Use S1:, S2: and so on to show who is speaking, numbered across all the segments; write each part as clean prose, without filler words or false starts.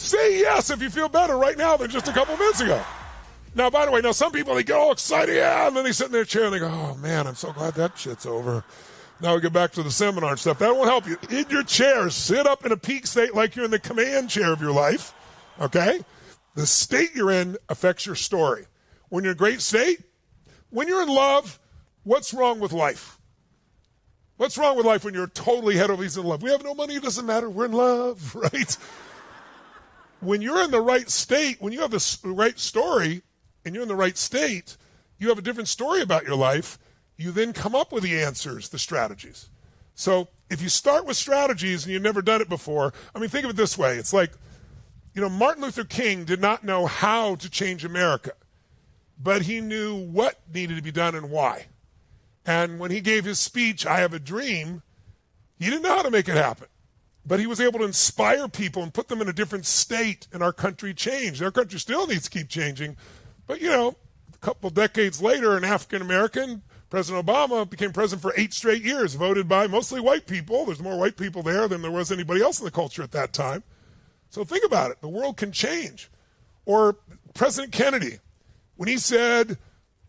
S1: Say yes if you feel better right now than just a couple minutes ago. Now, by the way, some people, they get all excited, and then they sit in their chair and they go, oh, man, I'm so glad that shit's over. Now we get back to the seminar and stuff. That won't help you. In your chair, sit up in a peak state like you're in the command chair of your life, okay? The state you're in affects your story. When you're in a great state, when you're in love, what's wrong with life? What's wrong with life when you're totally head over heels in love? We have no money, it doesn't matter, we're in love, right? When you're in the right state, when you have the right story, and you're in the right state, you have a different story about your life, you then come up with the answers, the strategies. So if you start with strategies and you've never done it before, think of it this way. It's like, Martin Luther King did not know how to change America, but he knew what needed to be done and why. And when he gave his speech, I Have a Dream, he didn't know how to make it happen. But he was able to inspire people and put them in a different state, and our country changed. Our country still needs to keep changing. But, a couple decades later, an African-American, President Obama, became president for 8 straight years, voted by mostly white people. There's more white people there than there was anybody else in the culture at that time. So think about it. The world can change. Or President Kennedy, when he said,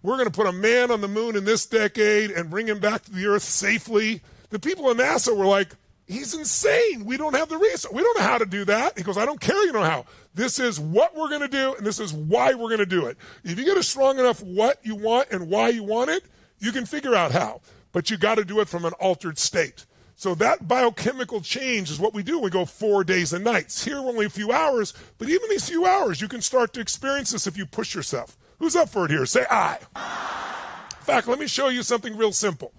S1: we're going to put a man on the moon in this decade and bring him back to the earth safely, the people in NASA were like, he's insane. We don't have the resources. We don't know how to do that. He goes, I don't care you know how. This is what we're going to do, and this is why we're going to do it. If you get a strong enough what you want and why you want it, you can figure out how. But you got to do it from an altered state. So that biochemical change is what we do. We go 4 days and nights. Here, only a few hours, but even these few hours, you can start to experience this if you push yourself. Who's up for it here? Say aye. In fact, let me show you something real simple.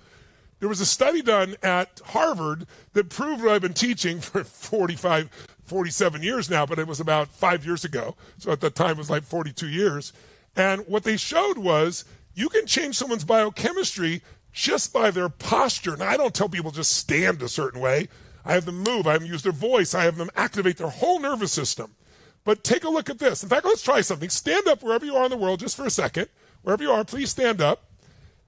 S1: There was a study done at Harvard that proved what I've been teaching for 47 years now, but it was about 5 years ago. So at that time, it was like 42 years. And what they showed was you can change someone's biochemistry just by their posture. Now, I don't tell people just stand a certain way. I have them move. I have them use their voice. I have them activate their whole nervous system. But take a look at this. In fact, let's try something. Stand up wherever you are in the world just for a second. Wherever you are, please stand up.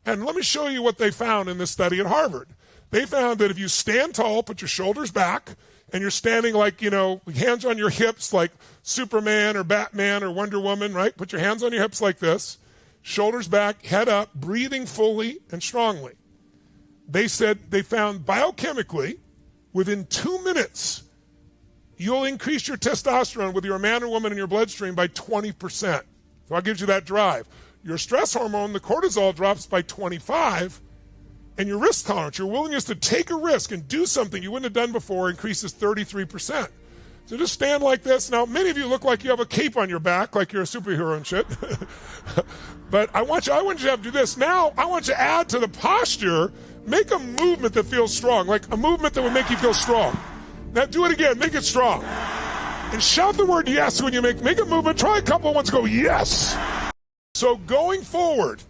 S1: And let me show you what they found in this study at Harvard. They found that if you stand tall, put your shoulders back, and you're standing like, hands on your hips like Superman or Batman or Wonder Woman, right? Put your hands on your hips like this, shoulders back, head up, breathing fully and strongly. They said they found biochemically, within 2 minutes, you'll increase your testosterone with your man or woman in your bloodstream by 20%. So that gives you that drive. Your stress hormone, the cortisol, drops by 25, and your risk tolerance, your willingness to take a risk and do something you wouldn't have done before, increases 33%. So just stand like this. Now, many of you look like you have a cape on your back, like you're a superhero and shit. But I want you to have to do this. Now, I want you to add to the posture, make a movement that feels strong, like a movement that would make you feel strong. Now, do it again. Make it strong. And shout the word yes when you make a movement. Try a couple once, go yes. So going forward,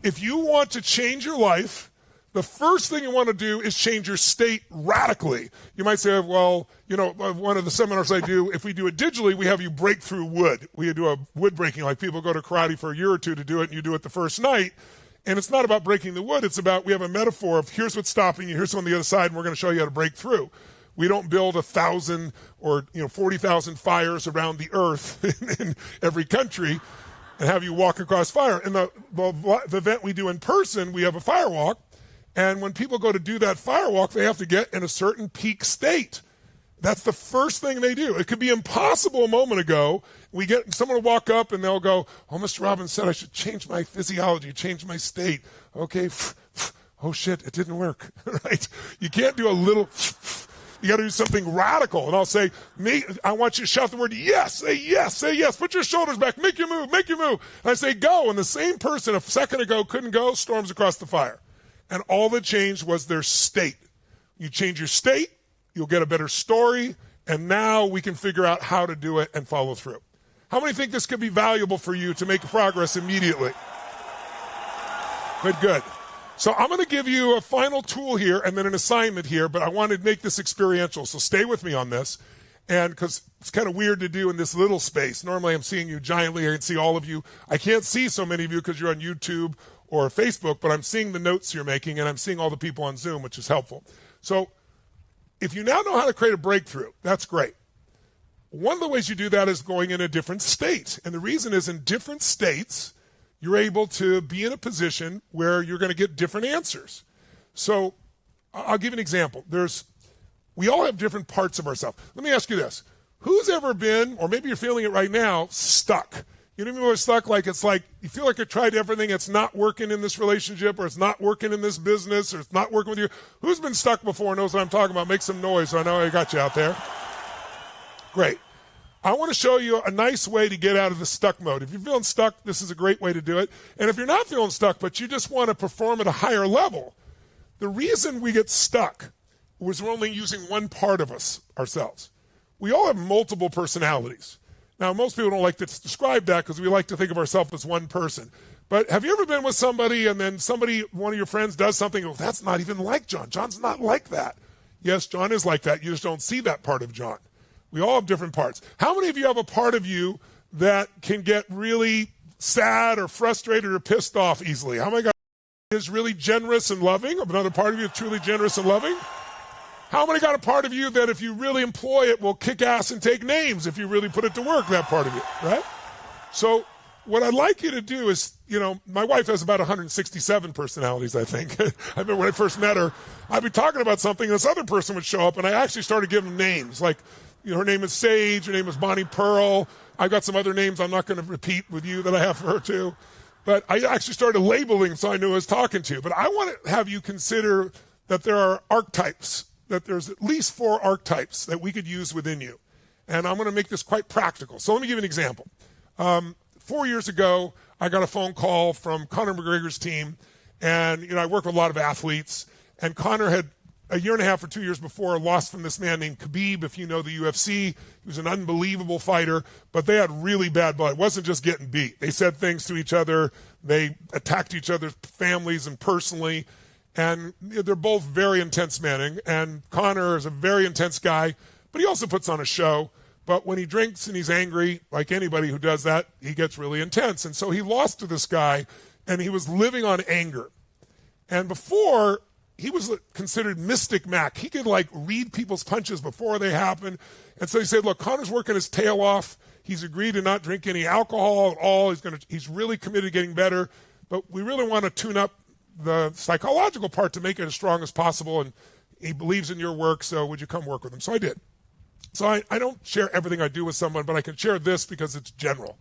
S1: if you want to change your life, the first thing you want to do is change your state radically. You might say, well, one of the seminars I do, if we do it digitally, we have you break through wood. We do a wood breaking, like people go to karate for a year or two to do it, and you do it the first night. And it's not about breaking the wood. It's about, we have a metaphor of here's what's stopping you, here's on the other side, and we're going to show you how to break through. We don't build 1,000 or 40,000 fires around the earth in every country and have you walk across fire. In the event we do in person, we have a fire walk. And when people go to do that fire walk, they have to get in a certain peak state. That's the first thing they do. It could be impossible a moment ago. We get someone to walk up and they'll go, oh, Mr. Robbins said I should change my physiology, change my state. Okay, oh shit, it didn't work, right? You can't do a little, you got to do something radical. And I'll say, I want you to shout the word yes, say yes, say yes. Put your shoulders back, make you move, make you move. And I say go, and the same person a second ago couldn't go, storms across the fire. And all that changed was their state. You change your state, you'll get a better story, and now we can figure out how to do it and follow through. How many think this could be valuable for you to make progress immediately? Good. So I'm going to give you a final tool here and then an assignment here, but I want to make this experiential, so stay with me on this. And because it's kind of weird to do in this little space. Normally I'm seeing you giantly. I can see all of you. I can't see so many of you because you're on YouTube or Facebook, but I'm seeing the notes you're making, and I'm seeing all the people on Zoom, which is helpful. So if you now know how to create a breakthrough, that's great. One of the ways you do that is going in a different state. And the reason is in different states, you're able to be in a position where you're going to get different answers. So I'll give you an example. We all have different parts of ourselves. Let me ask you this. Who's ever been, or maybe you're feeling it right now, stuck? You know what I mean? Stuck, like it's like you feel like you tried everything, it's not working in this relationship, or it's not working in this business, or it's not working with you. Who's been stuck before knows what I'm talking about? Make some noise so I know I got you out there. Great. I want to show you a nice way to get out of the stuck mode. If you're feeling stuck, this is a great way to do it. And if you're not feeling stuck, but you just want to perform at a higher level, the reason we get stuck was we're only using one part of ourselves. We all have multiple personalities. Now, most people don't like to describe that because we like to think of ourselves as one person. But have you ever been with somebody and then one of your friends does something, oh, that's not even like John. John's not like that. Yes, John is like that. You just don't see that part of John. We all have different parts. How many of you have a part of you that can get really sad or frustrated or pissed off easily? How many guys is really generous and loving? Another part of you is truly generous and loving? How many got a part of you that if you really employ it will kick ass and take names if you really put it to work, that part of you, right? So what I'd like you to do is, my wife has about 167 personalities, I think. I remember when I first met her, I'd be talking about something, and this other person would show up, and I actually started giving them names. Like, her name is Sage, her name is Bonnie Pearl. I've got some other names I'm not going to repeat with you that I have for her too. But I actually started labeling so I knew who I was talking to. But I want to have you consider that there are archetypes, that there's at least 4 archetypes that we could use within you. And I'm going to make this quite practical. So let me give you an example. 4 years ago, I got a phone call from Conor McGregor's team. And, I work with a lot of athletes. And Conor had, a year and a half or 2 years before, lost from this man named Khabib, if you know the UFC. He was an unbelievable fighter. But they had really bad blood. It wasn't just getting beat. They said things to each other. They attacked each other's families and personally. And they're both very intense men. And Conor is a very intense guy, but he also puts on a show. But when he drinks and he's angry, like anybody who does that, he gets really intense. And so he lost to this guy, and he was living on anger. And before, he was considered Mystic Mac. He could, read people's punches before they happen. And so he said, look, Conor's working his tail off. He's agreed to not drink any alcohol at all. He's really committed to getting better. But we really want to tune up the psychological part to make it as strong as possible, and he believes in your work, so would you come work with him? So I did. So I don't share everything I do with someone, but I can share this because it's general.